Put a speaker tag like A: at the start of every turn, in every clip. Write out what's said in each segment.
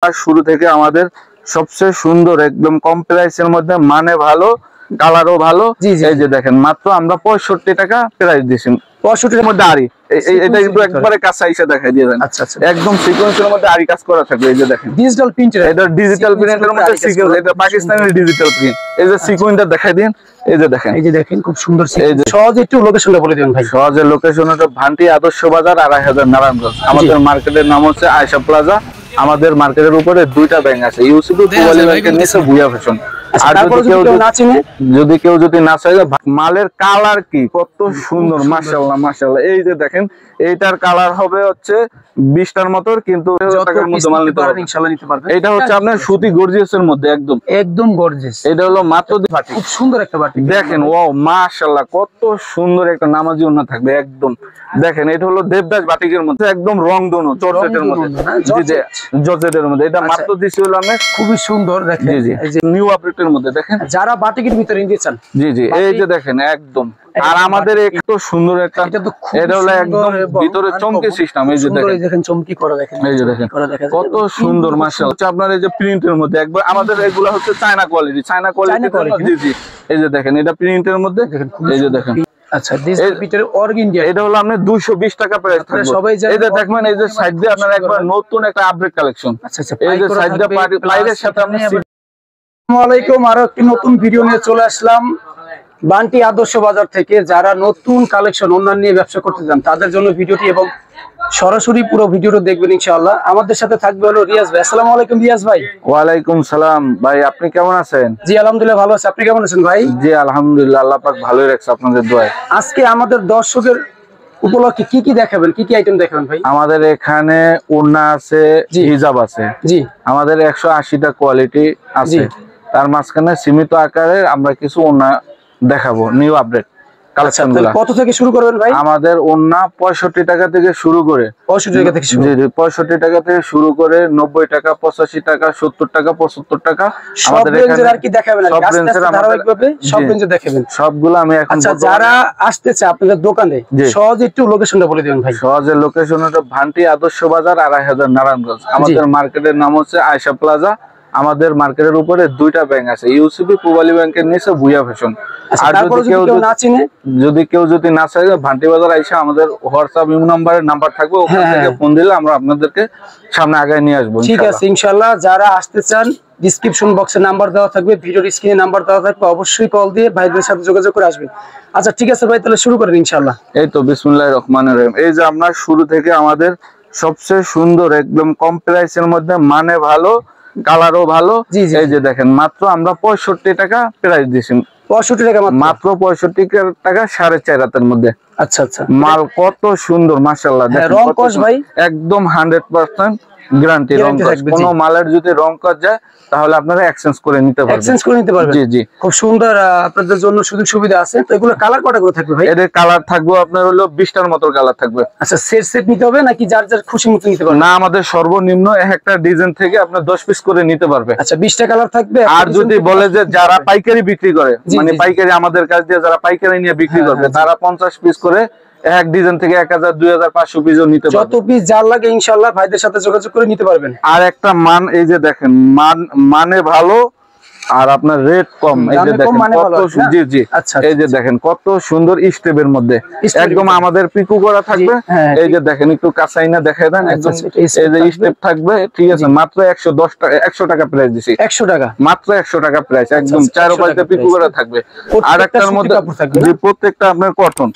A: আপনার শুরু থেকে আমাদের সবচেয়ে সুন্দর একদম কম প্রাইসের মধ্যে মানে ভালো কালারও ভালো। এই যে দেখেন মাত্র আমরা 65 টাকা প্রাইস দিয়েছি। 65 এর মধ্যে আরি এটা কিন্তু একবারে কাঁচা এসে দেখাই দিয়ে দেন। আচ্ছা আচ্ছা একদম সিকোয়েন্সের মধ্যে আরি কাজ করা থাকবে। এই যে দেখেন ডিজিটাল প্রিন্টার, এটা ডিজিটাল প্রিন্টের মধ্যে সিকোয়েন্স, এটা পাকিস্তানের ডিজিটাল প্রিন্ট। এই যে সিকোয়েন্সটা দেখাই দেন। এই যে দেখেন খুব সুন্দর সিকোয়েন্স। সহজে একটু লোকেশনটা বলে দিবেন ভাই। সহজে লোকেশনটা ভান্টি আদর্শ বাজার 2500 নারায়ণগঞ্জ। আমাদের মার্কেটের নাম হচ্ছে আয়েশা প্লাজা। আমাদের মার্কেটের উপরে দুইটা ব্যাংক আছে, ইউসিবি পুবালি ব্যাংকের নিচে ভুয়া ফ্যাশন। আর যদি কেউ না চায় মালের কালার কি কত সুন্দর, মাশাআল্লাহ মাশাআল্লাহ। এই যে দেখেন এইটার কালার হবে হচ্ছে 20টার মতো, কিন্তু টাকার মধ্যে মাল নিতে পারবেন ইনশাআল্লাহ, নিতে পারবেন। এটা হচ্ছে আপনার সুতি গর্জিয়াসের মধ্যে একদম গর্জিয়াস। এটা হলো মাত্র বাটিক, খুব সুন্দর একটা বাটিক। দেখেন ওয়াও মাশাআল্লাহ কত সুন্দর একটা নামাজি ওন্না থাকবে একদম। দেখেন এটা হলো দেবদাস বাটিকের মধ্যে একদম রংধনু জর্জেটের মধ্যে, জর্জেটের মধ্যে। এটা মাত্র দিছি হলো আমরা খুবই সুন্দর। দেখেন এই যে নিউ আপডেটের মধ্যে দেখেন যারা বাটিকের ভিতরে নিতে চান। জি এই যে দেখেন একদম। আর আমাদের একটু সুন্দর একটা, এটা হলো একদম ভিতরে চমকি সিস্টেম। এই যে দেখেন চমকি করা, দেখেন এই যে দেখেন কত সুন্দর মাশাআল্লাহ। আপনার এই যে প্রিন্টের মধ্যে একবার আমাদের এগুলা হচ্ছে চায়না কোয়ালিটি। জি এই যে দেখেন এটা প্রিন্টের মধ্যে। এই যে দেখেন আচ্ছা ডিজিটাল অর্গেন্ডিয়া, এটা হলো আপনি 220 টাকা প্রাইস থাকবে। সবাই জানেন। এই যে দেখবেন এই যে সাইড দিয়ে আপনার একবার নতুন একটা আপডেট কালেকশন। আচ্ছা এই যে সাইড দিয়ে পাইরের সাথে আপনি। আসসালামু আলাইকুম, আরো একটি নতুন ভিডিও নিয়ে চলে আসলাম বান্টি আদর্শ বাজার থেকে। যারা নতুন কালেকশন অন্যান্য নিয়ে ব্যবসা করতে চান তাদের জন্য ভিডিওটি, এবং সরাসরি পুরো ভিডিওটা দেখবেন ইনশাআল্লাহ। আমাদের সাথে থাকবে হলো রিয়াজ ভাই। আসসালামু আলাইকুম রিয়াজ ভাই। ওয়ালাইকুম সালাম ভাই, আপনি কেমন আছেন? জি আলহামদুলিল্লাহ ভালো আছি, আপনি কেমন আছেন ভাই? জি আলহামদুলিল্লাহ, আল্লাহ পাক ভালোই রাখছে আপনাদের দোয়ায়। আজকে আমাদের দর্শকের উপলক্ষে কি কি দেখাবেন, কি কি আইটেম দেখাবেন ভাই? আমাদের এখানে ওড়না আছে, হিজাব আছে। জি আমাদের 180টা কোয়ালিটি আছে, তার মাঝখানে সীমিত আকারে আমরা কিছু ওড়না দেখাবো নিউ আপডেট কালেকশনগুলো। কত থেকে শুরু করবেন ভাই? আমাদের ওড়না 65 টাকা থেকে শুরু করে 65 টাকা থেকে শুরু। জি 65 টাকা থেকে শুরু করে 90 টাকা, 85 টাকা, 70 টাকা, 75 টাকা। আমাদের এখানে আর কি দেখাবেন? সব রেঞ্জের ধারাবাহিকভাবে সব রেঞ্জে দেখাবেন সবগুলো আমি এখন। আচ্ছা যারা আসতে চায় আপনাদের দোকানে সহজে একটু লোকেশনটা বলে দিবেন ভাই। সহজে লোকেশনটা ভান্টি আদর্শ বাজার 2500 নারায়ণগঞ্জ। আমাদের মার্কেটের নাম হচ্ছে আয়েশা প্লাজা। আমাদের মার্কেটের উপরে দুইটা ব্যাংক আছে, ইউসিবি পুবালি ব্যাংকের নিচে ভুয়া ফ্যাশন। আর যদি কেউ না চায় ভান্টি বাজার আইসা আমাদের হোয়াটসঅ্যাপ ইমো নাম্বারের নাম্বার থাকবে, ওখান থেকে ফোন দিলে আমরা আপনাদেরকে সামনে আগায় নিয়ে আসবো। ঠিক আছে ইনশাআল্লাহ। যারা আসতে চান ডেসক্রিপশন বক্সে নাম্বার দেওয়া থাকবে, ভিডিওর স্ক্রিনে নাম্বার দেওয়া থাকবে, অবশ্যই কল দিয়ে ভাইদের সাথে যোগাযোগ করে আসবেন। আচ্ছা ঠিক আছে ভাই, তাহলে শুরু করেন ইনশাআল্লাহ। এই তো বিসমিল্লাহির রহমানির রহিম। এই যে আমরা শুরু থেকে আমাদের সবচেয়ে সুন্দর একদম কম প্রাইসের মধ্যে মানে ভালো কালারও ভালো। এই যে দেখেন মাত্র আমরা 65 টাকা প্রাইস দিয়েছি। 65 টাকা মাত্র 65 টাকা 4.5 রাতের মধ্যে। আচ্ছা আচ্ছা মাল কত সুন্দর মাশাআল্লাহ। দেখেন রং কস ভাই একদম 100% গ্যারান্টি। রং কস কোন মালের যদি রং কস যায় তাহলে আপনারা এক্সচেঞ্জ করে নিতে পারবেন। এক্সচেঞ্জ করে নিতে পারবেন। জি জি খুব সুন্দর, আপনাদের জন্য সুযোগ সুবিধা আছে। তো এগুলো কালার কটা করে থাকবে ভাই? এর কালার থাকবে আপনার হলো 20টার মতো কালার থাকবে। আচ্ছা সেট নিতে হবে নাকি যার যার খুশি মতো নিতে পারবেন? না আমাদের সর্বনিম্ন একটা ডিজাইন থেকে আপনার 10 পিস করে নিতে পারবে। আচ্ছা 20টা কালার থাকবে। আর যদি বলে যে যারা পাইকারি বিক্রি করে, মানে পাইকারি আমাদের কাছ দিয়ে যারা পাইকারি নিয়ে বিক্রি করবে, তারা 50 পিস করে এক ডিজাইন থেকে 1000, 2000, 500 পিসও নিতে পারবে। যত পিস যার লাগে ইনশাআল্লাহ ভাইদের সাথে যোগাযোগ করে নিতে পারবেন। আর একটা মান, এই যে দেখেন মানে ভালো আর আপনার রেট কম। এই যে দেখেন কত। জি জি এই যে দেখেন কত সুন্দর স্টেপের মধ্যে একদম আমাদের পিকু করা থাকবে। এই যে দেখেন একটু কাঁচাইনা দেখায় দেন, একদম এই যে স্টেপ থাকবে। ঠিক আছে মাত্র 110 টাকা 100 টাকা প্রাইস দিছি। 100 টাকা মাত্র 100 টাকা প্রাইস, একদম চার পাঁচটা পিকু করা থাকবে। আর একটার মধ্যে যে প্রত্যেকটা আপনার কটন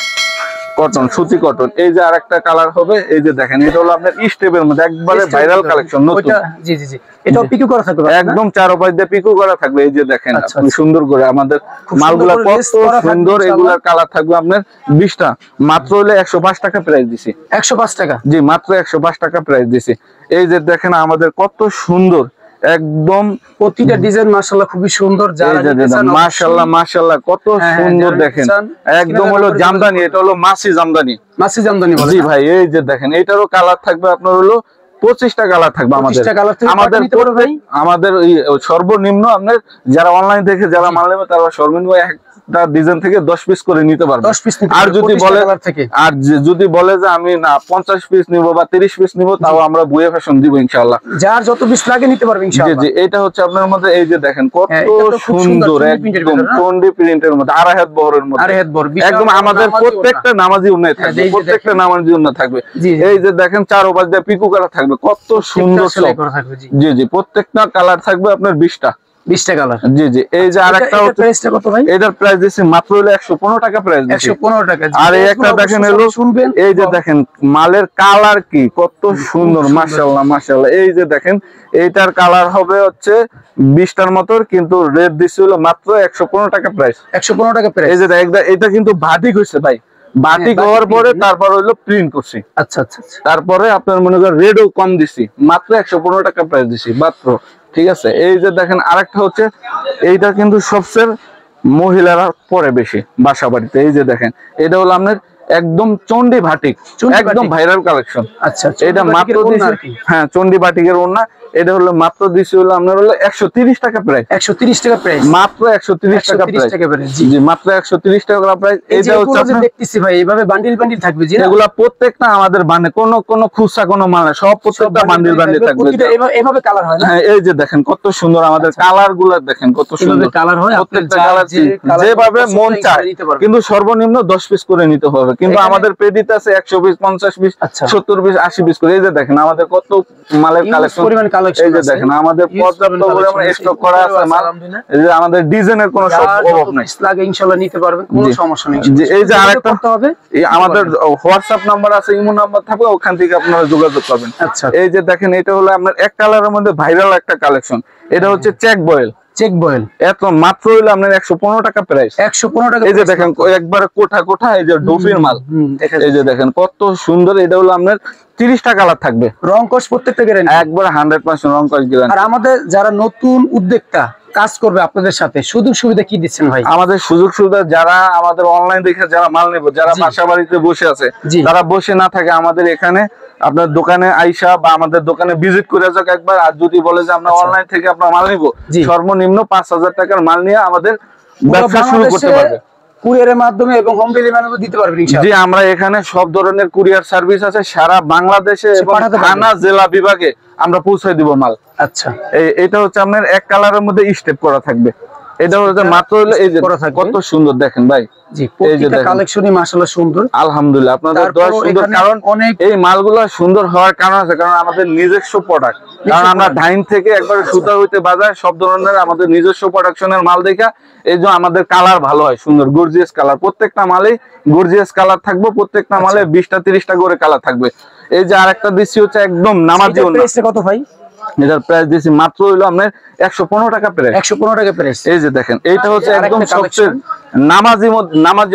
A: সুতি কটন। এই যে আরেকটা কালার হবে, এই যে দেখেন এটা হলো আপনার স্টেপের মধ্যে একবারে ভাইরাল কালেকশন নতুন। জি জি জি এটাও পিকু করা থাকবে, একদম চারপাশ দিয়ে পিকু করা থাকবে। এই যে দেখেন সুন্দর করে আমাদের মালগুলা কত সুন্দর। এগুলার কালার থাকবে আপনার 20টা, মাত্র হলে 105 টাকা প্রাইস দিছি। 105 টাকা? জি মাত্র 105 টাকা প্রাইস দিছি। এই যে দেখেন আমাদের কত সুন্দর একদম প্রতিটা ডিজাইন মাশাআল্লাহ খুবই সুন্দর। মাশাআল্লাহ মাশাআল্লাহ কত সুন্দর। দেখেন একদম হলো জামদানি, এটা হলো মাছি জামদানি। জি ভাই এই যে দেখেন এটারও কালার থাকবে আপনার হলো 25টা কালার থাকবে। আমাদের সর্বনিম্ন আপনার যারা অনলাইন দেখে যারা মাল নেবে তারা সর্বনিম্ন প্রত্যেকটা ডিজাইন থেকে 10 পিস করে নিতে পারবে।
B: 10 পিস
A: আর যদি বলে যে আমি না 50 পিস নিব বা 30 পিস নিব, তাও আমরা বুয়া ফ্যাশন দিব ইনশাআল্লাহ।
B: যার যত পিস লাগে নিতে পারবে ইনশাআল্লাহ।
A: জি জি, এটা হচ্ছে আপনার মধ্যে এই যে দেখেন কত সুন্দর একদম চন্ডি প্রিন্টের মধ্যে, আড়াই হাত বহরের মধ্যে, একদম আমাদের প্রত্যেকটা নামাজি উন্নয় থাকবে, প্রত্যেকটা নামাজি উন্নয় থাকবে। এই যে দেখেন চার পাশ দিয়ে পিকু করা থাকবে, কত সুন্দর সেলাই করা থাকবে। জি জি, প্রত্যেকটা কালার থাকবে আপনার 20টা কালার। জি জি, এই যে আরেকটা প্রাইসটা কত ভাই? এটার প্রাইস দিছি মাত্র হলো 115 টাকা প্রাইস দিছি, 115 টাকা। আর এই একটা দেখেন হলো শুনবেন, এই যে দেখেন মালের কালার কি কত সুন্দর, মাশাআল্লাহ মাশাআল্লাহ। এই যে দেখেন এইটার কালার হবে হচ্ছে 20টার মতো, কিন্তু রেট দিছি হলো মাত্র 115 টাকা প্রাইস, 115 টাকা প্রাইস। এই যে এটা কিন্তু বাটিক হইছে ভাই, বাটিক হওয়ার পরে তারপর হলো প্রিন্ট করছি। আচ্ছা আচ্ছা, তারপরে আপনার মনে করেন রেডও কম দিছি, মাত্র 115 টাকা প্রাইস দিছি মাত্র। ঠিক আছে, এই যে দেখেন আরেকটা হচ্ছে, এইটা কিন্তু সবচেয়ে মহিলারা পরে বেশি বাসা বাড়িতে। এই যে দেখেন এটা হলো আপনার একদম চন্ডি বাটিক, একদম ভাইরাল কালেকশন। আচ্ছা, এটা মাত্র দিছি, হ্যাঁ চন্ডি বাটিকের ওড়না। এটা হলো মাত্র দিছি হলো আপনার হলো 130 টাকা প্রাইস, 130 টাকা প্রাইস, মাত্র 130 টাকা প্রাইস। জি জি, মাত্র 130 টাকা প্রাইস। এটা হচ্ছে আপনি দেখতেছি ভাই এইভাবে বান্ডিল বান্ডিল থাকবে, জি এগুলা প্রত্যেকটা আমাদের বান্ডে, কোন খুচরা কোন মাল না, সব প্রত্যেকটা বান্ডিল বান্ডিল থাকবে। এভাবে কালার হয় না? হ্যাঁ, এই যে দেখেন কত সুন্দর আমাদের কালারগুলো, দেখেন কত সুন্দর কালার হয়, প্রত্যেকটা কালার যেভাবে মন চায়। কিন্তু সর্বনিম্ন 10 পিস করে নিতে হবে, কিন্তু আমাদের পেডিতে আছে 100 পিস, 50 পিস, 70 পিস, 80 পিস করে। এই যে দেখেন আমাদের কত মালের কালেকশন, এই যে দেখেন আমাদের পর্যাপ্ত পরিমাণে স্টক করা আছে মাল। এই যে আমাদের ডিজাইনের কোনো অভাব নাই, লাগে ইনশাআল্লাহ নিতে পারবেন, কোনো সমস্যা নেই। এই যে আরেকটা করতে হবে, আমাদের হোয়াটসঅ্যাপ নাম্বার আছে, ইমো নাম্বার থাকবে, ওখান থেকে আপনারা যোগাযোগ করবেন। আচ্ছা, এই যে দেখেন এটা হলো আপনার এক কালারের মধ্যে ভাইরাল একটা কালেকশন। এটা হচ্ছে চেক বয়েল, এত মাত্র হইলো আপনার 115 টাকা প্রাইস, 115 টাকা। এই যে দেখেন একবারে কোঠা কোঠা, এই যে ডোফির মাল, এই যে দেখেন কত সুন্দর। এটা হলো আপনার 30টা কালার থাকবে, রং কস প্রত্যেকটা গ্যারান্টি, একবার 100% রং কস গ্যারান্টি। আর আমাদের যারা নতুন উদ্যোক্তা কাজ করবে আপনাদের সাথে সুযোগ সুবিধা কি দিচ্ছেন ভাই? আমাদের সুযোগ সুবিধা, যারা আমাদের অনলাইন দেখে যারা মাল নেব, যারা বাসা বাড়িতে বসে আছে, তারা বসে না থাকে, আমাদের এখানে আপনার দোকানে আইসা বা আমাদের দোকানে ভিজিট করে যাক একবার। আর যদি বলে যে আমরা অনলাইন থেকে আপনার মাল নিব, সর্বনিম্ন 5000 টাকার মাল নিয়ে আমাদের ব্যবসা শুরু করতে পারবে, কুরিয়ারের মাধ্যমে এবং হোম ডেলিভারি দিতে পারবেন ইনশাআল্লাহ। জি, আমরা এখানে সব ধরনের কুরিয়ার সার্ভিস আছে, সারা বাংলাদেশে এবং থানা জেলা বিভাগে আমরা পৌঁছে দিব মাল। আচ্ছা, এটা হচ্ছে আপনার এক কালারের মধ্যে স্টেপ করা থাকবে। এটা হচ্ছে মাত্র হলো এই যে কত সুন্দর দেখেন ভাই। জি, প্রত্যেকটা কালেকশনই মাশাআল্লাহ সুন্দর, আলহামদুলিল্লাহ। আপনাদের দোয়া সুন্দর, কারণ এই মালগুলো সুন্দর হওয়ার কারণ আছে, কারণ আমাদের নিজস্ব প্রোডাক্ট, কারণ আমরা ধাইন থেকে একবারে সুতা হইতে বাজার সব ধরনের আমাদের নিজস্ব প্রোডাকশনের মাল দেখা, এই যে আমাদের কালার ভালো হয়, সুন্দর গর্জিয়াস কালার। প্রত্যেকটা মালে গর্জিয়াস কালার থাকবে, প্রত্যেকটা মালে 20টা 30টা করে কালার থাকবে। এই যে আরেকটা দিচ্ছি হচ্ছে একদম নামাজি ওড়না। কত ভাই? এটার প্রাইস দিয়েছি মাত্র হইলো আপনার 115 টাকা প্রাইস, 115 টাকা প্রাইস। এই যে দেখেন এইটা হচ্ছে একদম সবচেয়ে নামাজি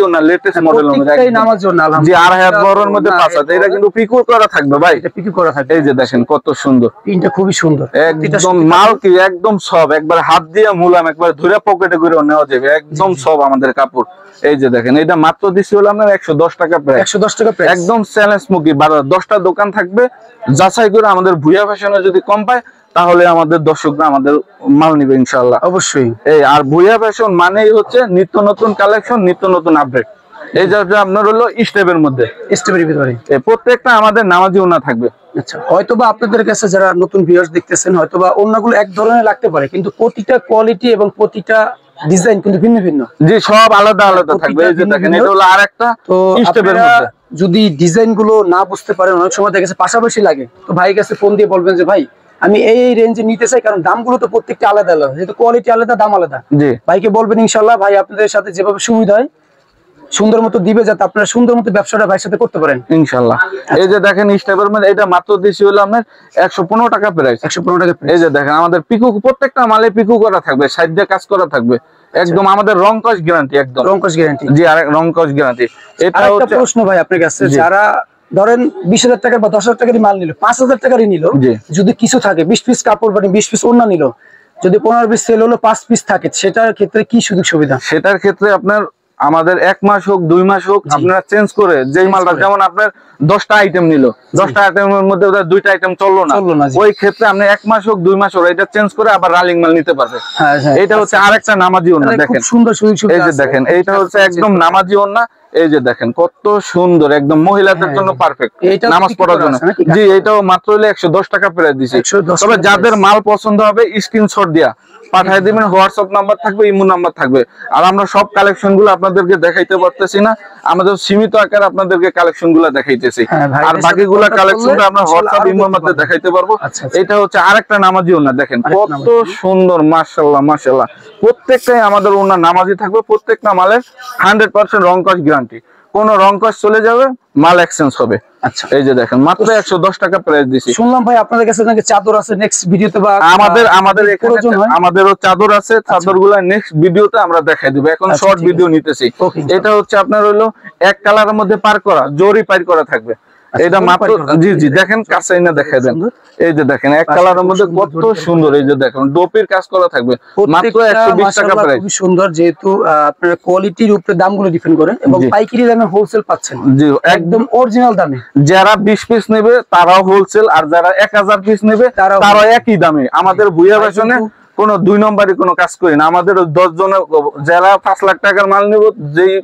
A: ওড়না, লেটেস্ট মডেলের মধ্যে, এই নামাজি ওড়না জি, আর হাত বড়র মধ্যে 5 হাত। এটা কিন্তু পিকো করা থাকবে ভাই, এটা পিকো করা থাকবে। এই যে দেখেন কত সুন্দর, প্রিন্টটা খুবই সুন্দর, একদম মাল কি একদম সব, একবার হাত দিয়ে মুলাম, একবার ধরে পকেটে করে নেওয়া যাবে, একদম সব আমাদের কাপড়। এই যে দেখেন এটা মাত্র দিছি হলো আপনার 110 টাকা প্রাইস, 110 টাকা প্রাইস, একদম চ্যালেঞ্জ মুখী। 10টা দোকান থাকবে, যাচাই করে আমাদের ভুয়া ফ্যাশনে যদি কম পায়, তাহলে আমাদের দর্শকরা আমাদের মাল নিবে ইনশাআল্লাহ, অবশ্যই। এই আর ভুয়া ফ্যাশন মানেই হচ্ছে নিত্য নতুন কালেকশন, নিত্য নতুন আপডেট। এই যে আপনার হলো স্টেপের মধ্যে, স্টেপের ভিতরে প্রত্যেকটা আমাদের নামাজি ওড়না থাকবে। আচ্ছা, হয়তোবা আপনাদের কাছে যারা নতুন ভিউয়ার্স দেখতেছেন, হয়তোবা ওড়নাগুলো এক ধরনের লাগতে পারে, কিন্তু প্রতিটা কোয়ালিটি এবং প্রতিটা ডিজাইন কিন্তু ভিন্ন ভিন্ন। জি, সব আলাদা আলাদা থাকবে। এই যে দেখেন এটা হলো আরেকটা স্টেপের মধ্যে। যদি ডিজাইন গুলো না বুঝতে পারেন, অনেক সময় দেখেছে পাশাপাশি লাগে, তো ভাই কাছে ফোন দিয়ে বলবেন যে ভাই আমি এই রেঞ্জে নিতে চাই, কারণ দামগুলো তো প্রত্যেকটা আলাদা আলাদা, যেহেতু কোয়ালিটি আলাদা, দাম আলাদা। জি, ভাইকে বলবেন ইনশাআল্লাহ ভাই আপনাদের সাথে যেভাবে সুবিধা হয় সুন্দর মতো দিবে, যাতে আপনারা সুন্দর মতো ব্যবসাটা ভাইয়ের সাথে করতে পারেন ইনশাআল্লাহ। এই যে দেখেন স্টেপের মধ্যে এটা মাত্র দিছি হলো আপনার 115 টাকা প্রাইস, 115 টাকা। এই যে দেখেন আমাদের পিকো, প্রত্যেকটা মালে পিকো করা থাকবে, সাইড দিয়ে কাজ করা থাকবে, একদম আমাদের রং কস গ্যারান্টি, একদম রং কস গ্যারান্টি। জি, আর রং কস গ্যারান্টি। এটা হচ্ছে প্রশ্ন ভাই আপনার কাছে, যারা ধরেন 20,000 টাকা বা 10,000 টাকারই মাল নিল, 5,000 টাকারই নিল, যদি কিছু থাকে 20 পিস কাপড় মানে 20 পিস ওড়না নিল, যদি 15 পিস সেল হলো 5 পিস থাকে, সেটার ক্ষেত্রে কি সুযোগ সুবিধা? সেটার ক্ষেত্রে আপনার আমাদের 1 মাস হোক 2 মাস হোক আপনারা চেঞ্জ করে যেই মালটা, যেমন আপনার 10টা আইটেম নিল, 10টা আইটেমের মধ্যে 2টা আইটেম চললো না, ওই ক্ষেত্রে আপনি 1 মাস হোক 2 মাস হোক এটা চেঞ্জ করে আবার রানিং মাল নিতে পারবে। এটা হচ্ছে আরেকটা নামাজি ওন্না, দেখেন
B: সুন্দর সুন্দর।
A: এই যে দেখেন এইটা হচ্ছে একদম নামাজি ওন্না। এই যে দেখেন কত সুন্দর, একদম মহিলাদের জন্য পারফেক্ট নামাজ পড়ার জন্য। জি, এটাও মাত্র হলে 110 টাকা প্রাইস দিছি। তবে যাদের মাল পছন্দ হবে স্ক্রিনশট দিয়া পাঠিয়ে দিবেন, হোয়াটসঅ্যাপ নাম্বার থাকবে, ইমো নাম্বার থাকবে। আর আমরা সব কালেকশন গুলো আপনাদেরকে দেখাইতে পারতেছি না, আমাদের সীমিত আকারে আপনাদেরকে কালেকশন গুলো দেখাইতেছি, আর বাকিগুলা কালেকশনটা আমরা হোয়াটসঅ্যাপ ইমোর মধ্যে দেখাইতে পারবো। এটা হচ্ছে আরেকটা নামাজি ওন্না, দেখেন কত সুন্দর, মাশাআল্লাহ মাশাআল্লাহ। প্রত্যেকটাই আমাদের ওন্না নামাজি থাকবে, প্রত্যেকটা মালের 100% রং কস গ্যারান্টি, কোন রং কস চলে যাবে মাল এক্সচেঞ্জ হবে।
B: আচ্ছা,
A: এই যে দেখেন মাত্র 110 টাকা প্রাইস দিছি।
B: শুনলাম ভাই আপনাদের কাছে নাকি চাদর আছে, নেক্সট ভিডিওতে বা
A: আমাদের এখানে আমাদেরও চাদর আছে, চাদরগুলো নেক্সট ভিডিওতে আমরা দেখাই দিব, এখন শর্ট ভিডিও নিতেছি। এটা হচ্ছে আপনার হলো এক কালারের মধ্যে পার করা, জরি পার করা থাকবে। এটা মাত্র, জি জি দেখেন কাছে এনে দেখাই দেন। এই যে দেখেন এক কালারের মধ্যে কত সুন্দর, এই যে দেখেন ডোপির কাজ করা থাকবে, মাত্র 120 টাকা প্রাইস।
B: খুব সুন্দর, যেহেতু আপনার কোয়ালিটির উপরে দামগুলো ডিপেন্ড করে এবং পাইকারি দামে হোলসেল পাচ্ছেন।
A: জি,
B: একদম অরিজিনাল দামে।
A: যারা 20 পিস নেবে তারাও হোলসেল, আর যারা 1000 পিস নেবে তারাও একই দামে। আমাদের ভুইয়া ফ্যাশনে কোনো 2 নম্বরই কোনো কাজ করি না। আমাদের 10 জনের যারা 5 লাখ টাকার মাল নেব যেই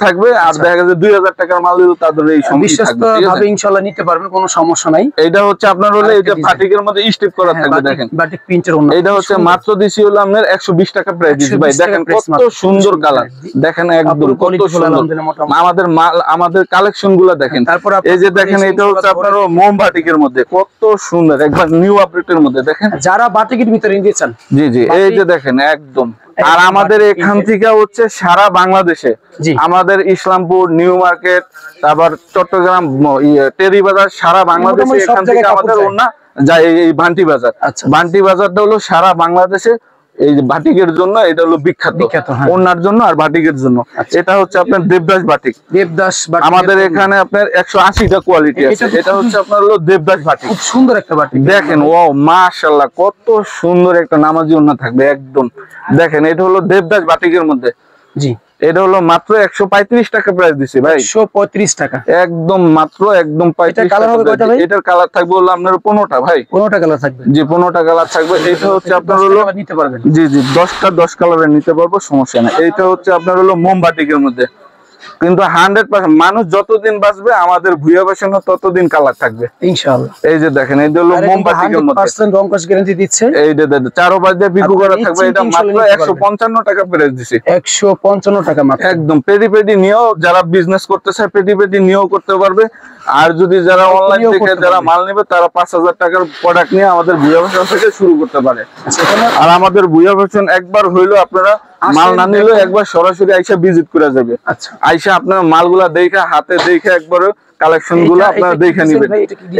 A: থাকবে, আর দেখা গেছে 2000 টাকার মাল দিল তাদের এই সমস্যা থাকবে,
B: বিশ্বস্তভাবে ইনশাআল্লাহ নিতে পারবেন, কোনো সমস্যা নাই।
A: এটা হচ্ছে আপনার হলো এই যে বাটিকের মধ্যে স্টিপ করা থাকবে, দেখেন
B: বাটিক প্রিন্টের ওন্না।
A: এটা হচ্ছে মাত্র দিছি হলো আপনার 120 টাকা প্রাইস দিছি ভাই। দেখেন কত সুন্দর কালার, দেখেন একদম কত সুন্দর আমাদের মাল, আমাদের কালেকশনগুলো দেখেন। এই যে দেখেন এটা হচ্ছে আপনার মোম বাটিকের মধ্যে কত সুন্দর, একবার নিউ আপডেটের মধ্যে দেখেন,
B: যারা বাটিকের ভিতরে নিতে চান।
A: জি জি, এই যে দেখেন একদম। আর আমাদের এখান থেকে হচ্ছে সারা বাংলাদেশে, আমাদের ইসলামপুর, নিউ মার্কেট, তারপর চট্টগ্রাম, টেরি বাজার, সারা বাংলাদেশে এখান থেকে আমাদের ওন্না যায়। এই ভান্টি বাজার, ভান্টি বাজারটা হলো সারা বাংলাদেশে এই যে বাটিকের জন্য এটা হলো বিখ্যাত, ওন্নার জন্য আর বাটিকের জন্য। এটা হচ্ছে আপনার দেবদাস বাটিক। আমাদের এখানে আপনার 180টা কোয়ালিটি আছে। এটা হচ্ছে আপনার হলো দেবদাস বাটিক,
B: খুব সুন্দর একটা বাটিক।
A: দেখেন ও মাশাআল্লাহ কত সুন্দর একটা নামাজি ওন্না থাকবে একদম। দেখেন এটা হলো দেবদাস বাটিকের মধ্যে। জি, এটা হলো মাত্র 135 টাকা প্রাইস দিছি ভাই। 135 টাকা একদম, মাত্র একদম 35 টাকা। এটার কালার থাকবে হলো আপনার 15টা ভাই, 15টা কালার থাকবে। জি, 15টা কালার থাকবে। এটা হচ্ছে আপনার হলো নিতে পারবেন, জি জি 10 কালারে নিতে পারবো, সমস্যা নাই। এটা হচ্ছে আপনার হলো মোমবাটিকের মধ্যে, কিন্তু 100% মানুষ যতদিন বাঁচবে আমাদের ভুইয়া ফ্যাশনে ততদিন কালার থাকবে ইনশাআল্লাহ। এই যে দেখেন এটা হলো মোমবাটিকের মধ্যে 100% রং কস গ্যারান্টি দিচ্ছে। এই যে দেখেন চারো পাশ দিয়ে বিকু করা থাকবে। এটা মাত্র 155 টাকা প্রাইস দিছি, 155 টাকা মাত্র। একদম পেডি পেডি নিয়েও যারা বিজনেস করতে চায় পেডি পেডি নিয়েও করতে পারবে। আর যদি যারা অনলাইন থেকে যারা মাল নেবে তারা 5000 টাকার প্রোডাক্ট নিয়ে আমাদের ভুইয়া ফ্যাশন থেকে শুরু করতে পারে। আর আমাদের ভুইয়া ফ্যাশন একবার হইলো আপনারা মাল না নিলেও একবার সরাসরি আইসা ভিজিট করে যাবে। আচ্ছা, আইসা আপনার মালগুলা দেখে হাতে দেখে একবার কালেকশন গুলো আপনারা দেখে নেবেন।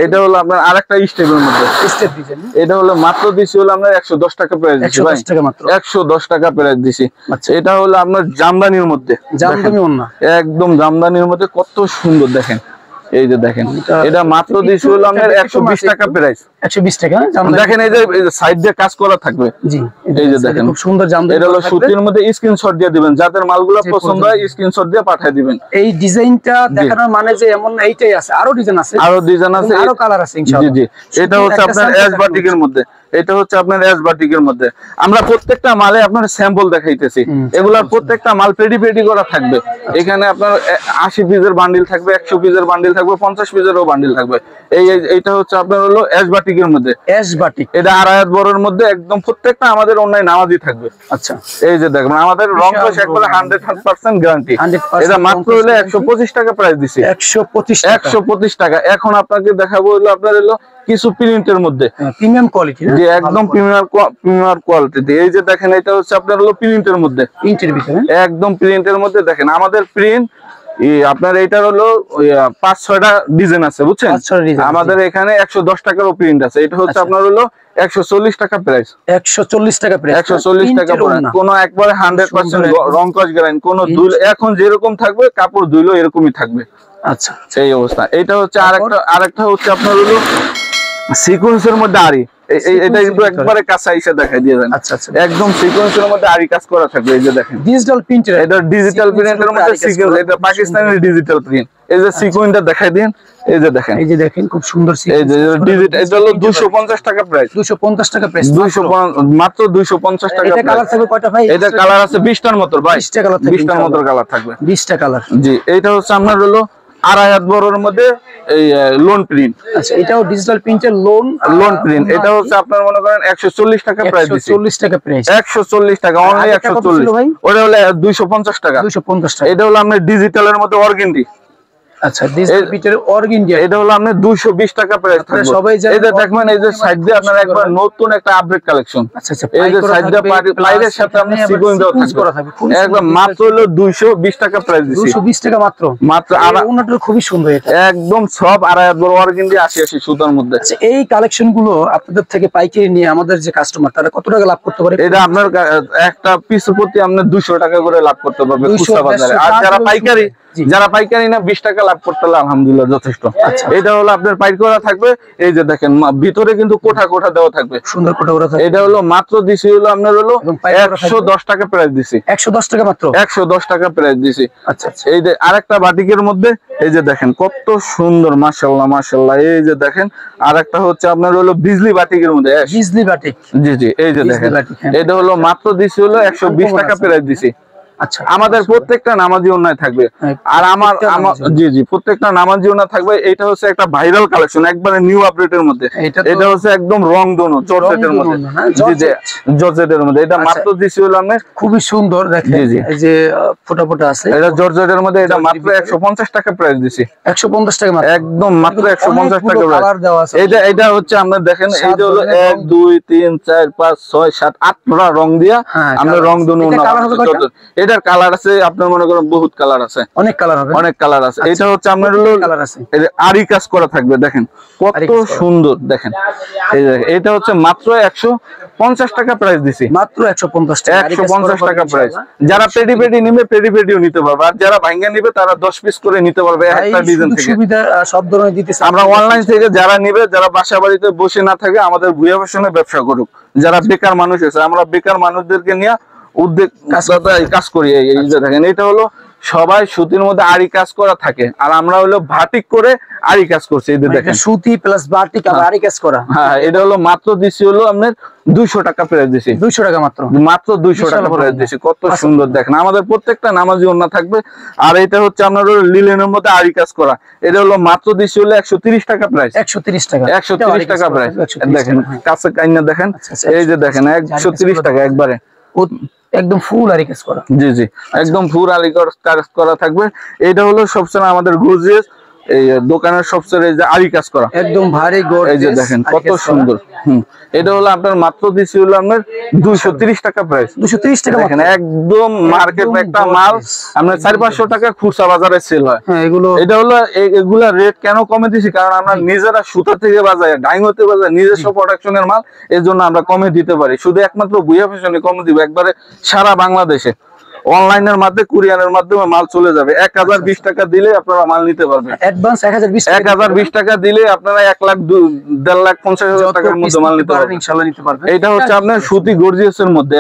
A: এটা হলো আপনার আরেকটা স্টেপের মধ্যে স্টেপ ডিজাইন। এটা হলো মাত্র দিছি হলো আমরা 110 টাকা প্রাইস দিছি ভাই, 110 টাকা প্রাইস দিছি। এটা হলো আপনার জামদানির মধ্যে, জামদানি ওন্না একদম জামদানির মধ্যে কত সুন্দর দেখেন। এই যে দেখেন এটা মাত্র দিছি হলো আপনার 120 টাকা প্রাইস, 120 টাকা। দেখেন এই যে সাইড দিয়ে কাজ করা থাকবে। জি, এই যে দেখেন খুব সুন্দর জামদানি। এটা হলো সুতির মধ্যে স্ক্রিনশট দিয়ে দিবেন, যাদের মালগুলো পছন্দ হয় স্ক্রিনশট দিয়ে পাঠিয়ে দিবেন। এই ডিজাইনটা দেখানোর মানে যে এমন না, এইটাই আছে, আরো ডিজাইন আছে, আরো ডিজাইন আছে, আরো কালার আছে ইনশাআল্লাহ। জি জি, এটা হচ্ছে আপনার এস বাটিকের মধ্যে, এটা হচ্ছে আপনার এস বাটিকের মধ্যে। আমরা প্রত্যেকটা মালে আপনার স্যাম্পল দেখাইতেছি, এগুলার প্রত্যেকটা মাল পেডি পেডি করা থাকবে। এখানে আপনার 80 পিসের বান্ডিল থাকবে, 100 পিসের বান্ডিল থাকবে, 50 পিসেরও বান্ডিল থাকবে। এইটা হচ্ছে আপনার হলো এস বাটিকের মধ্যে, এস বাটিক। এটা আড়াইহাত বড়ের মধ্যে একদম প্রত্যেকটা আমাদের অনলাইন নামাজি থাকবে। আচ্ছা, এই যে দেখবেন আমাদের রং কস একবারে 100% গ্যারান্টি। এটা মাত্র হলো 125 টাকা প্রাইস দিছি, 125 টাকা। এখন আপনাকে দেখাবো হলো আপনার হলো কিছু প্রিন্টের মধ্যে প্রিমিয়াম কোয়ালিটি, যে একদম প্রিমিয়াম কোয়ালিটি। এই যে দেখেন এটা হচ্ছে আপনার হলো প্রিন্টের মধ্যে, প্রিন্টের ভিতরে একদম প্রিন্টের মধ্যে। দেখেন আমাদের প্রিন্ট আপনার এইটার হলো 5-6টা ডিজাইন আছে বুঝছেন। আমাদের এখানে 110 টাকারও প্রিন্ট আছে। এটা হচ্ছে আপনার হলো 140 টাকা প্রাইস, 140 টাকা প্রাইস, 140 টাকা প্রাইস। কোন একবারে 100% রং কস গ্যারান্টি, কোন ধুল এখন যেরকম থাকবে কাপড় ধুইলো এরকমই থাকবে। আচ্ছা, সেই অবস্থা। এটা হচ্ছে আরেকটা হচ্ছে আপনার হলো সিকোয়েন্সের মধ্যে আরি। এটা কিন্তু একবারে কাঁচা এসে দেখাই দিয়ে দেন।
B: আচ্ছা আচ্ছা,
A: একদম সিকোয়েন্সের মধ্যে আরি কাজ করা থাকবে। এই যে দেখেন
B: ডিজিটাল প্রিন্টার,
A: এটা ডিজিটাল প্রিন্টের মধ্যে সিকোয়েন্স, এটা পাকিস্তানি ডিজিটাল প্রিন্ট। এই যে সিকোয়েন্সটা দেখাই দেন, এই যে দেখেন,
B: এই যে দেখেন খুব সুন্দর
A: এই যে ডিজিটাল, এটা হলো 250 টাকা প্রাইস।
B: 250 টাকা প্রাইস,
A: 250 মাত্র 250 টাকা।
B: এটা কালার থাকবে কয়টা ভাই?
A: এটা কালার আছে 20টার মতো ভাই,
B: 20টা কালার থাকবে,
A: 20টার মতো কালার থাকবে,
B: 20টা কালার।
A: জি এইটা হচ্ছে আপনার হলো 2.5 বড়র মধ্যে এই লোন প্রিন্ট।
B: আচ্ছা, এটাও ডিজিটাল প্রিন্টের লোন
A: প্রিন্ট। এটা হচ্ছে আপনার মনে করেন 140 টাকা প্রাইস দিছি।
B: 140 টাকা প্রাইস,
A: 140 টাকা অনলি 140। ওটা হলো 250 টাকা।
B: 250 টাকা।
A: এটা হলো আপনার ডিজিটালের মধ্যে অর্গেন্ডি।
B: আচ্ছা, ডিজিটাল প্রিন্টের অর্গেন্ডি,
A: এটা হলো আপনার 220 টাকা প্রাইস থাকবে।
B: সবাই জানেন
A: এই যে দেখবেন, এই যে সাইড দিয়ে আপনার একবার নতুন একটা আপডেট কালেকশন।
B: আচ্ছা আচ্ছা,
A: এই যে সাইড দিয়ে পাইরের সাথে আপনার সিকোয়েন্স দেওয়া থাকবে। একবার মাত্র হলো 220 টাকা প্রাইস দিছি।
B: 220 টাকা মাত্র।
A: আর
B: ওনাটা খুবই সুন্দর, এটা
A: একদম সব 2.5 বড় অর্গেন্ডি 80 সুতার মধ্যে।
B: আচ্ছা, এই কালেকশন গুলো আপনাদের থেকে পাইকারি নিয়ে আমাদের যে কাস্টমার, তারা কত টাকা লাভ করতে পারে?
A: এটা আপনার একটা পিস প্রতি আপনি 200 টাকা করে লাভ করতে পারবে খুচরা বাজারে। আর যারা পাইকারি না 20 টাকা লাভ করতে হলে আলহামদুলিল্লাহ যথেষ্ট। এটা হলো আপনার পাইক করা থাকবে। এই যে দেখেন ভিতরে কিন্তু কোঠা কোঠা দেওয়া থাকবে,
B: সুন্দর কোঠা করা থাকবে।
A: এটা হলো মাত্র দিছি হলো আপনার হলো 110 টাকা প্রাইস দিছি।
B: 110 টাকা মাত্র,
A: 110 টাকা প্রাইস দিছি।
B: আচ্ছা আচ্ছা,
A: এই যে আরেকটা বাটিকের মধ্যে এই যে দেখেন কত সুন্দর, মাশাআল্লাহ মাশাআল্লাহ। এই যে দেখেন আরেকটা হচ্ছে আপনার হলো বিজলি বাটিকের মধ্যে,
B: বিজলি বাটিক।
A: জি জি, এই যে দেখেন এটা হলো মাত্র দিছি হলো 120 টাকা প্রাইস দিছি।
B: আচ্ছা,
A: আমাদের প্রত্যেকটা নামাজি ওন্নায় থাকবে। আর জি জি, প্রত্যেকটা নামাজি ওন্না থাকবে। এটা হচ্ছে একটা ভাইরাল কালেকশন, একবারে নিউ আপডেটের মধ্যে। এটা হচ্ছে একদম রংধনু জর্জেটের মধ্যে, জি জি জর্জেটের মধ্যে। এটা মাত্র দিছি হলো আমরা
B: খুবই সুন্দর, দেখেন এই যে ফোটা ফোটা আছে,
A: এটা জর্জেটের মধ্যে। এটা মাত্র 150 টাকা প্রাইস দিছি।
B: 150 টাকা মাত্র,
A: একদম মাত্র 150 টাকা
B: কালার দেওয়া আছে।
A: এটা হচ্ছে আমরা দেখেন, এই যে হলো 1 2 3 4 5 6 7 8 রং দিয়া আমরা রংধনু ওন্না। এটার কালার আছে আপনার মনে করেন বহুত কালার আছে, অনেক কালার হবে, অনেক কালার আছে। এটা হচ্ছে আপনার হলো
B: কালার আছে,
A: আরি কাজ করা থাকবে। দেখেন কত সুন্দর, দেখেন এই যে এটা হচ্ছে মাত্র 150 টাকা প্রাইস দিছি।
B: মাত্র 150 টাকা,
A: 150 টাকা প্রাইস। যারা পেডি পেডি নিবে পেডি পেডিও নিতে পারবে, আর যারা ভাঙ্গা নিবে তারা 10 পিস করে নিতে পারবে একটা ডিজাইন থেকে।
B: সুবিধা সব ধরনের দিতেছে
A: আমরা অনলাইন থেকে যারা নিবে, যারা বাসা বাড়িতে বসে না থাকে আমাদের ভুয়া ফ্যাশনে ব্যবসা করুক। যারা বেকার মানুষ আছে, আমরা বেকার মানুষদেরকে নিয়ে উদ্যোগ কাজ করি। এই যে দেখেন এটা হলো সবাই সুতির মধ্যে আরি কাজ করা থাকে, আর আমরা হলো ভাটিক করে আরি কাজ করছি। এই যে দেখেন
B: সুতি প্লাস বাটিক আর আরি কাজ করা।
A: হ্যাঁ, এটা হলো মাত্র দিছি হলো আপনার 200 টাকা প্রাইস দিছি।
B: 200 টাকা মাত্র,
A: মাত্র 200 টাকা প্রাইস দিছি। কত সুন্দর দেখেন, আমাদের প্রত্যেকটা নামাজি ওন্না থাকবে। আর এটা হচ্ছে আপনার লিলেনের মধ্যে আরি কাজ করা। এটা হলো মাত্র দিছি হলো 130 টাকা প্রাইস।
B: 130 টাকা,
A: 130 টাকা প্রাইস। দেখেন কাছে কাইনা দেখেন, এই যে দেখেন 130 টাকা একবারে
B: একদম ফুল আরি কাজ করা।
A: জি জি, একদম ফুল আরি কাজ করা থাকবে। এটা হলো সবচেয়ে আমাদের গর্জিয়াস এই দোকানের সবচেয়ে যে আরি কাজ করা,
B: একদম ভারী গর্জিয়াস।
A: এই যে দেখেন কত সুন্দর। এটা হলো আপনার মাত্র দিছি হলো আপনার 230 টাকা প্রাইস।
B: 230 টাকা
A: দেখেন একদম মার্কেট একটা মাল আপনার 400-500 টাকা খুচরা বাজারে সেল হয়।
B: এগুলো
A: এটা হলো এগুলা রেট কেন কমে দিছি, কারণ আমরা নিজেরা সুতা থেকে বাজাই, ডাইংতে বাজাই, নিজস্ব প্রোডাকশনের মাল, এর জন্য আমরা কমে দিতে পারি। শুধু একমাত্র ভুয়া ফ্যাশনে কমে দিব, একবারে সারা বাংলাদেশে অনলাইনের মাধ্যমে কুরিয়ারের মাধ্যমে মাল চলে যাবে। 1020 টাকা দিলে আপনারা মাল নিতে পারবেন।
B: অ্যাডভান্স 1020
A: টাকা দিলে আপনারা 1 লাখ 1.5 লাখ 50,000 টাকার মধ্যে মাল নিতে পারবেন,
B: ইনশাআল্লাহ নিতে পারবেন।
A: এটা হচ্ছে আপনার সুতি গর্জিয়াসের মধ্যে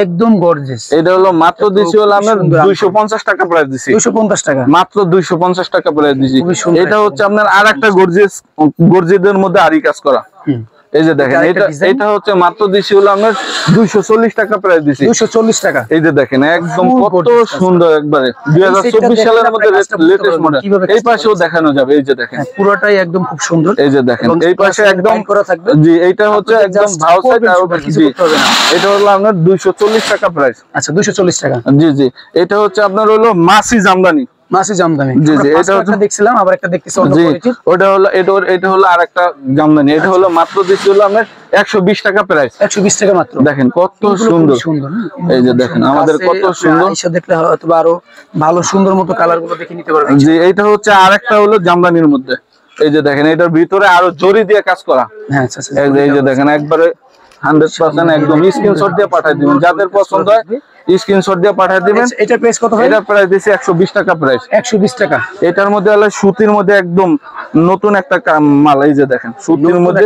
A: একদম
B: গর্জিয়াস।
A: এটা হলো মাত্র দিছি হলো আপনার 250 টাকা প্রাইস দিছি।
B: 250 টাকা
A: মাত্র 250 টাকা প্রাইস দিছি। এটা হচ্ছে আপনার আরেকটা গর্জিয়াসদের মধ্যে আরি কাজ করা। এই যে দেখেন এটা হচ্ছে মাত্র দিছি হলো আপনার 240 টাকা প্রাইস দিছি।
B: 240 টাকা।
A: এই যে দেখেন একদম কত সুন্দর, একবারে 2024 সালের মধ্যে লেটেস্ট মডেল। এই পাশেও দেখানো যাবে, এই যে দেখেন
B: পুরোটাই একদম খুব সুন্দর।
A: এই যে দেখেন এই পাশে একদম করা থাকবে। জি, এটা হচ্ছে একদম ভাও সাইড আর কিছু করতে হবে না। এটা হলো আপনার 240 টাকা প্রাইস।
B: আচ্ছা, 240 টাকা।
A: জি জি, এটা হচ্ছে আপনার হলো মাসি জামদানি।
B: মাসি জামদানি,
A: জি জি, এটা হচ্ছে
B: দেখছিলাম, আবার একটা দেখতেছি অন্য কোয়ালিটির।
A: ওটা হলো এটা হলো আরেকটা জামদানি। এটা হলো মাত্র দিছি হলো আপনার 120 টাকা প্রাইস।
B: 120 টাকা মাত্র।
A: দেখেন কত সুন্দর, এই যে দেখেন আমাদের কত সুন্দর।
B: এসে দেখলে হয়তো আরো ভালো সুন্দর মতো কালার গুলো দেখে নিতে পারবেন।
A: জি, এটা হচ্ছে আরেকটা হলো জামদানির মধ্যে। এই যে দেখেন এটার ভিতরে আরো জরি দিয়ে কাজ করা।
B: হ্যাঁ, আচ্ছা আচ্ছা,
A: এই যে দেখেন একবারে 100% একদম স্ক্রিনশট দিয়ে পাঠিয়ে দিবেন, যাদের পছন্দ হয় স্ক্রিনশট দিয়ে পাঠিয়ে দিবেন।
B: এটা প্রাইস কত ভাই?
A: এটা প্রাইস দিছি 120 টাকা প্রাইস।
B: 120 টাকা।
A: এটার মধ্যে হলো সুতির মধ্যে একদম নতুন একটা মাল, এই যে দেখেন সুতির মধ্যে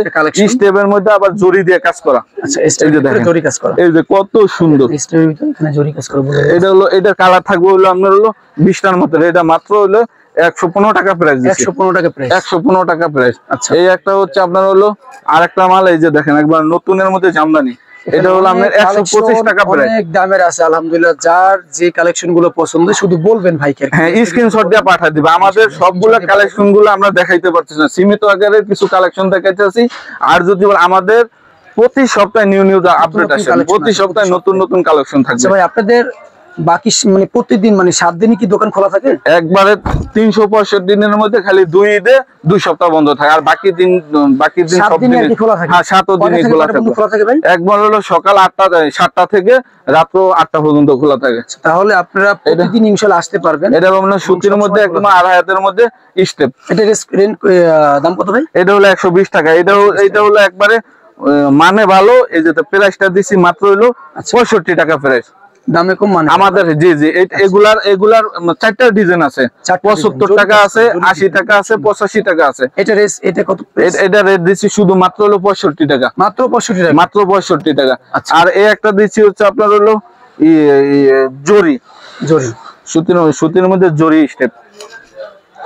A: স্টেপের মধ্যে আবার জরি দিয়ে কাজ করা।
B: আচ্ছা, এই যে দেখেন জরি কাজ করা,
A: এই যে কত সুন্দর
B: স্টেপের ভিতরে এখানে জরি কাজ করা।
A: এটা হলো, এটার কালার থাকবে হলো আপনার হলো 20টার মতো। এটা মাত্র হলো 115 টাকা প্রাইস দিছি।
B: 115 টাকা প্রাইস।
A: 115 টাকা প্রাইস।
B: আচ্ছা,
A: এই একটা হচ্ছে আপনার হলো আরেকটা মাল, এই যে দেখেন একবার নতুনের মধ্যে জামদানি। এটা হলো আপনার 125 টাকা প্রাইস।
B: অনেক দামের আছে আলহামদুলিল্লাহ। যার যে কালেকশন গুলো পছন্দ শুধু বলবেন ভাইকে।
A: হ্যাঁ, স্ক্রিনশট দিয়ে পাঠিয়ে দিবে। আমাদের সবগুলা কালেকশন গুলো আমরা দেখাইতে পারতেছি না, সীমিত আকারের কিছু কালেকশন দেখাইতেছি। আর যদি আমাদের প্রতি সপ্তাহে নিউ আপডেট আসে, প্রতি সপ্তাহে নতুন নতুন কালেকশন থাকবে।
B: ভাই আপনাদের বাকি মানে প্রতিদিন মানে 7 দিনই কি দোকান খোলা থাকে?
A: একবারে 365 দিনের মধ্যে খালি 2 ঈদে 2 সপ্তাহ বন্ধ থাকে, আর বাকি দিন সব দিন
B: খোলা থাকে।
A: হ্যাঁ, 7 দিনই খোলা থাকে ভাই। একবার হলো সকাল 7টা থেকে রাত 8টা পর্যন্ত খোলা থাকে।
B: তাহলে আপনারা প্রতিদিন ইনশাআল্লাহ আসতে পারবেন।
A: এটা মানে সুতির মধ্যে একদম আড়াই হাতের মধ্যে স্টেপ।
B: এটা দাম কত ভাই?
A: এটা হলো 120 টাকা। এটা হলো একবারে মানে ভালো। এই যে প্রাইসটা দিছি মাত্র হলো 65 টাকা প্রাইস।
B: দামে কম মানে
A: আমাদের, জি জি, এগুলার 4টা ডিজাইন আছে। 75 টাকা আছে, 80 টাকা আছে, 85 টাকা আছে।
B: এটা কত?
A: এটা রেট দিচ্ছি শুধু মাত্র হলো 65 টাকা।
B: মাত্র 65 টাকা।
A: মাত্র 65 টাকা। আর এই একটা দিচ্ছি হচ্ছে আপনার হলো জরি সুতির মধ্যে জরি স্টেপ।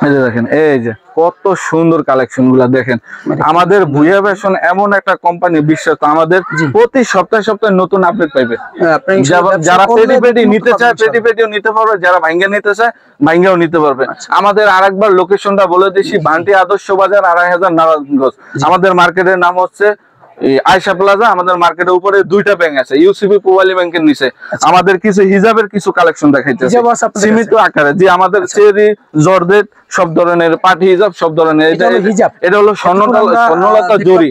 A: এই যে দেখেন, এই যে কত সুন্দর কালেকশন গুলা দেখেন। আমাদের ভুইয়া ফ্যাশন এমন একটা কোম্পানি, বিশ্বাস আমাদের প্রতি সপ্তাহে নতুন আপডেট পাইবে। যারা পেটি নিতে চায় পেটিও নিতে পারবে, যারা ভাঙ্গা নিতে চায় ভাঙ্গাও নিতে পারবে। আমাদের আরেকবার লোকেশনটা বলে দিচ্ছি, বান্টি আদর্শ বাজার 2500 নারায়ণগঞ্জ। আমাদের মার্কেটের নাম হচ্ছে আয়শা প্লাজা। আমাদের মার্কেটের উপরে 2টা ব্যাংক আছে, ইউসিবি পোয়ালি ব্যাংকের নিচে। আমাদের কিছু হিজাবের কিছু কালেকশন দেখাইতেছে সীমিত আকারে। যে আমাদের চেরি, জর্জেট, সব ধরনের পার্টি হিজাব, সব ধরনের। এটা হলো স্বর্ণলতা জরি,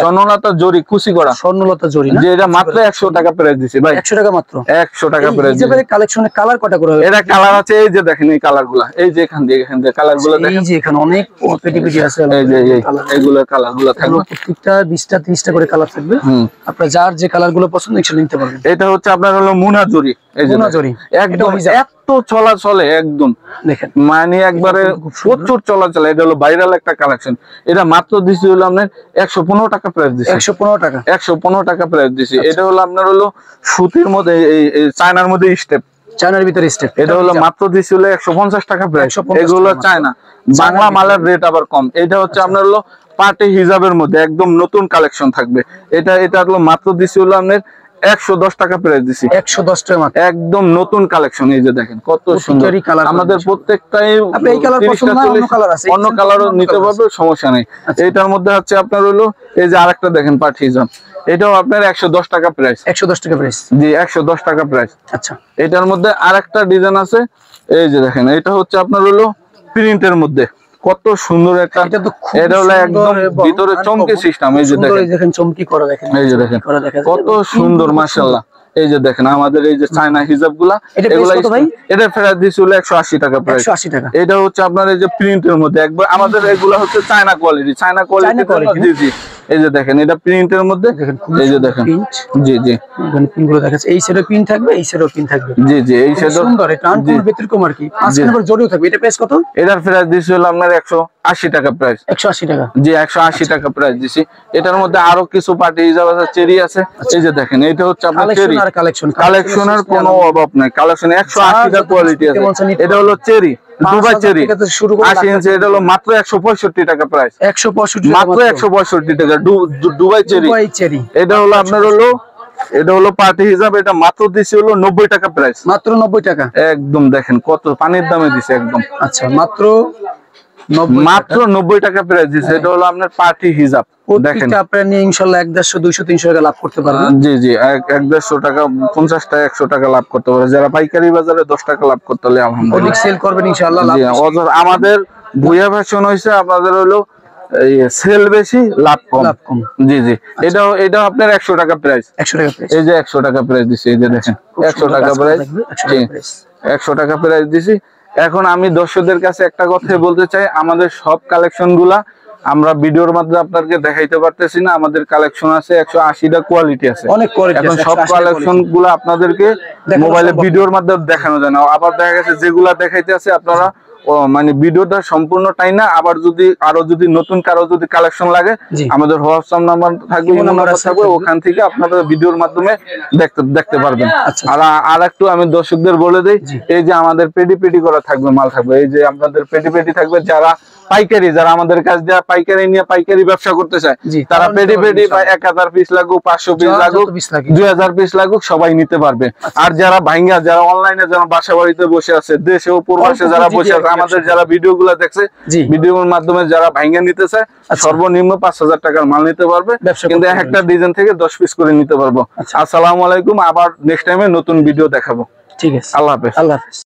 A: স্বর্ণলতা জরি কুচি করা
B: স্বর্ণলতা জরি,
A: যে এটা মাত্র 100 টাকা প্রাইস দিছি ভাই।
B: 100 টাকা মাত্র।
A: 100 টাকা প্রাইস।
B: হিজাবের কালেকশনে কালার কয়টা করে?
A: এটা কালার আছে, এই যে দেখেন এই কালারগুলা, এই যে এখান দিয়ে কালারগুলো দেখেন।
B: এই যে এখানে অনেক পেটি আছে,
A: এই যে এইগুলো কালারগুলো থাকবে।
B: প্রত্যেকটা 20টা 30টা করে কালার থাকবে। আপনারা যার যে কালারগুলো পছন্দ সেটা নিতে পারবেন।
A: এটা হচ্ছে আপনার হলো মুনা জরি। এই যে মুনা জরি একদম এত চলাচলে একদম দেখেন, মানে একবারে প্রচুর চলাচলে। এটা হলো ভাইরাল একটা কালেকশন। এটা মাত্র দিছি হলো আপনার 115 টাকা প্রাইস দিছি। 115 টাকা। 115 টাকা প্রাইস দিছি। এটা হলো আপনার হলো সুতির মধ্যে এই চায়নার মধ্যে স্টেপ, চায়নার ভিতরে স্টেপ। এটা হলো মাত্র দিছি হলো 150 টাকা প্রাইস। এগুলো চায়না, বাংলা মালের রেট আবার কম। এটা হচ্ছে আপনার হলো পার্টি হিজাবের মধ্যে একদম নতুন কালেকশন থাকবে। এটা হলো মাত্র দিছি হলো আপনার 110 টাকা প্রাইস দিছি। 110 টাকা মাত্র, একদম নতুন কালেকশন। এই যে দেখেন কত সুন্দর। আমাদের প্রত্যেকটাই
B: এই কালার পছন্দ না, অন্য কালার আছে,
A: অন্য কালারও নিতে পারবে, সমস্যা নেই। এটার মধ্যে হচ্ছে আপনার হলো এই যে আরেকটা দেখেন পার্টি হিজাব। এটাও আপনার 110 টাকা প্রাইস। 110 টাকা প্রাইস, জি 110 টাকা প্রাইস। আচ্ছা, এটার মধ্যে আরেকটা ডিজাইন আছে, এই যে দেখেন। এটা হচ্ছে আপনার হলো প্রিন্টের মধ্যে কত সুন্দর একটা। এটা হলো একদম ভিতরে চমকি সিস্টেম। এই যে দেখেন চমকি করা, দেখেন এই যে দেখেন কত সুন্দর মাশাআল্লাহ। এই যে দেখেন আমাদের এই যে চায়না হিজাব গুলা, এটা ফেরত দিছি হলো 180 টাকা প্রাইস। 180 টাকা। এটা হচ্ছে আপনার এই যে প্রিন্টের মধ্যে একবার আমাদের এগুলা হচ্ছে চায়না কোয়ালিটি, চায়না কোয়ালিটি। জি জি, এই যে দেখেন এটা প্রিন্টের মধ্যে। এই যে দেখেন, জি জি,
B: এখানে পিন গুলো দেখাচ্ছে। এই সাইডে পিন থাকবে, এই সাইডেও পিন থাকবে।
A: জি জি, এই সাইডে
B: সুন্দর। এটা আনকমন ব্যতিক্রম আর কি। 5 নম্বর জড়িয়ে থাকবে। এটা প্রাইস কত? এটার
A: ফেরত দিছি হলো আপনার 180 টাকা প্রাইস।
B: 180 টাকা,
A: জি 180 টাকা প্রাইস দিছি। এটার মধ্যে আরো কিছু পার্টি হিজাব আছে, চেরি আছে। এই যে দেখেন এটা হচ্ছে আপনার চেরি। কালেকশনের কোনো অভাব নাই, কালেকশনে 180 টাকা কোয়ালিটি আছে। এটা হলো চেরি, দুবাই চেরি 80 ইঞ্চি। এটা হলো মাত্র 165 টাকা প্রাইস। 165, মাত্র 165 টাকা দুবাই চেরি। এটা হলো আপনার হলো, এটা হলো পার্টি হিসাব। এটা মাত্র দিছি হলো 90 টাকা প্রাইস। মাত্র 90 টাকা, একদম দেখেন কত পানির দামে দিছে একদম। আচ্ছা, মাত্র 90 টাকা প্রাইস দিছে। এটা হলো আপনার পার্টি হিজাব। দেখেন
B: আপনারা নিয়ে ইনশাআল্লাহ 150 200 300 টাকা লাভ করতে পারবেন।
A: জি জি, 150 টাকা 50 টাকা 100 টাকা লাভ করতে পারে। যারা পাইকারি বাজারে 10 টাকা লাভ করতে হলে আলহামদুলিল্লাহ
B: অনেক সেল করবেন ইনশাআল্লাহ।
A: আমাদের ভুইয়া ফ্যাশন হইছে আপনাদের হলো সেল বেশি, লাভ কম। জি জি, এটা আপনার 100 টাকা প্রাইস। 100 টাকা প্রাইস। এই যে 100 টাকা প্রাইস দিছি। এই যে দেখেন 100 টাকা প্রাইস। 100 টাকা প্রাইস দিছি। এখন আমি দর্শকদের কাছে একটা কথা বলতে চাই, আমাদের সব কালেকশন গুলা আমরা ভিডিওর মাধ্যমে আপনাদেরকে দেখাইতে পারতেছি না। আমাদের কালেকশন আছে 180টা কোয়ালিটি আছে,
B: অনেক কোয়ালিটি
A: এখন
B: আছে,
A: সব
B: 180
A: কালেকশন গুলো আপনাদেরকে মোবাইলে ভিডিওর মাধ্যমে দেখানো যায় না। আবার দেখা গেছে যেগুলা দেখাইতে আছে আপনারা মানে ভিডিওটা সম্পূর্ণ টাই না, আবার যদি নতুন কারো যদি কালেকশন লাগে আমাদের হোয়াটসঅ্যাপ নাম্বার থাকবে, ইমো নাম্বার থাকবে, ওখান থেকে আপনারা ভিডিওর মাধ্যমে দেখতে পারবেন। আর একটু আমি দর্শকদের বলে দেই, এই যে আমাদের পেডি করা থাকবে, মাল থাকবে, এই যে আপনাদের পেডি থাকবে। যারা পাইকারি, যারা আমাদের কাছ দিয়ে পাইকারি নিয়ে পাইকারি ব্যবসা করতে চায়, তারা পেডি 1000 পিস লাগুক, 500 পিস লাগুক, 2000 পিস লাগুক, সবাই নিতে পারবে। আর যারা যারা অনলাইনে, যারা বাসা বাড়িতে বসে আছে, দেশে ও প্রবাসে যারা বসে আছে, আমাদের যারা ভিডিও গুলা দেখছে, ভিডিওর মাধ্যমে যারা ভাঙ্গা নিতে চায়, সর্বনিম্ন 5000 টাকার মাল নিতে পারবে, কিন্তু একটা ডিজাইন থেকে 10 পিস করে নিতে পারবো। আসসালামু আলাইকুম, আবার নেক্সট টাইমে নতুন ভিডিও দেখাবো।
B: ঠিক আছে,
A: আল্লাহ হাফেজ।
B: আল্লাহ হাফেজ।